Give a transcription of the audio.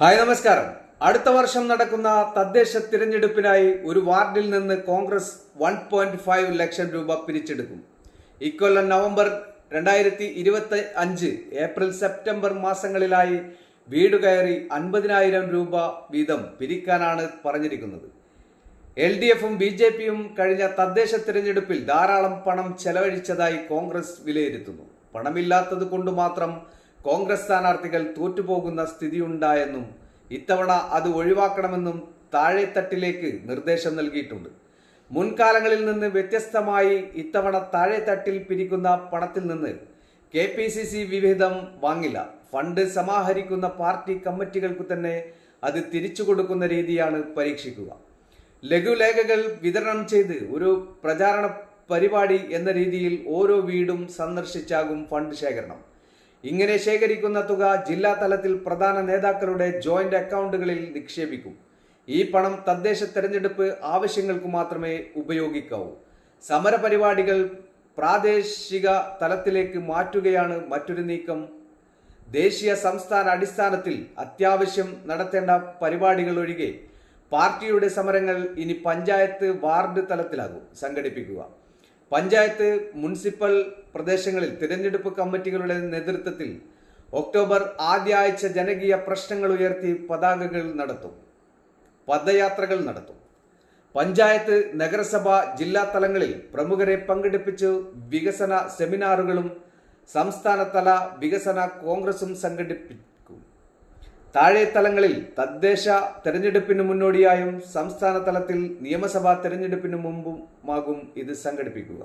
Hi നമസ്കാരം. അടുത്ത വർഷം നടക്കുന്ന തദ്ദേശ തിരഞ്ഞെടുപ്പിനായി ഒരു വാർഡിൽ നിന്ന് കോൺഗ്രസ് 1.5 ലക്ഷം രൂപ പിരിച്ചെടുക്കും. ഇക്കൊല്ലം നവംബർ 2025 ഏപ്രിൽ സെപ്റ്റംബർ മാസങ്ങളിലായി വീട് കയറി 50,000 രൂപ വീതം പിരിക്കാനാണ് പറഞ്ഞിരിക്കുന്നത്. LDFും BJPയും കഴിഞ്ഞ തദ്ദേശ തിരഞ്ഞെടുപ്പിൽ ധാരാളം പണം ചെലവഴിച്ചതായി കോൺഗ്രസ് വിലയിരുത്തുന്നു. പണമില്ലാത്തത് കൊണ്ട് മാത്രം കോൺഗ്രസ് സ്ഥാനാർത്ഥികൾ തോറ്റുപോകുന്ന സ്ഥിതിയുണ്ടായെന്നും ഇത്തവണ അത് ഒഴിവാക്കണമെന്നും താഴെത്തട്ടിലേക്ക് നിർദ്ദേശം നൽകിയിട്ടുണ്ട്. മുൻകാലങ്ങളിൽ നിന്ന് വ്യത്യസ്തമായി ഇത്തവണ താഴെത്തട്ടിൽ പിരിക്കുന്ന പണത്തിൽ നിന്ന് KPCC വിഹിതം വാങ്ങില്ല. ഫണ്ട് സമാഹരിക്കുന്ന പാർട്ടി കമ്മിറ്റികൾക്ക് തന്നെ അത് തിരിച്ചു കൊടുക്കുന്ന രീതിയാണ് പരീക്ഷിക്കുക. ലഘുലേഖകൾ വിതരണം ചെയ്ത് ഒരു പ്രചാരണ പരിപാടി എന്ന രീതിയിൽ ഓരോ വീടും സന്ദർശിച്ചാകും ഫണ്ട് ശേഖരണം. ഇങ്ങനെ ശേഖരിക്കുന്ന തുക ജില്ലാ തലത്തിൽ പ്രധാന നേതാക്കളുടെ ജോയിന്റ് അക്കൗണ്ടുകളിൽ നിക്ഷേപിക്കും. ഈ പണം തദ്ദേശ തെരഞ്ഞെടുപ്പ് ആവശ്യങ്ങൾക്ക് മാത്രമേ ഉപയോഗിക്കാവൂ. സമരപരിപാടികൾ പ്രാദേശിക തലത്തിലേക്ക് മാറ്റുകയാണ് മറ്റൊരു നീക്കം. ദേശീയ സംസ്ഥാന അടിസ്ഥാനത്തിൽ അത്യാവശ്യം നടത്തേണ്ട പരിപാടികൾ ഒഴികെ പാർട്ടിയുടെ സമരങ്ങൾ ഇനി പഞ്ചായത്ത് വാർഡ് തലത്തിലാകും സംഘടിപ്പിക്കുക. പഞ്ചായത്ത് മുനിസിപ്പൽ പ്രദേശങ്ങളിൽ തിരഞ്ഞെടുപ്പ് കമ്മിറ്റികളുടെ നേതൃത്വത്തിൽ ഒക്ടോബർ ആദ്യ ആഴ്ച ജനകീയ പ്രശ്നങ്ങൾ ഉയർത്തി പതാകകൾ നടത്തും, പദയാത്രകൾ നടത്തും. പഞ്ചായത്ത്, നഗരസഭ, ജില്ലാ തലങ്ങളിൽ പ്രമുഖരെ പങ്കെടുപ്പിച്ച് വികസന സെമിനാറുകളും സംസ്ഥാനതല വികസന കോൺഗ്രസും സംഘടിപ്പിക്കും. താഴെ തലങ്ങളിൽ തദ്ദേശ തെരഞ്ഞെടുപ്പിന് മുന്നോടിയായും സംസ്ഥാന തലത്തിൽ നിയമസഭാ തെരഞ്ഞെടുപ്പിന് മുമ്പുമാകും ഇത് സംഘടിപ്പിക്കുക.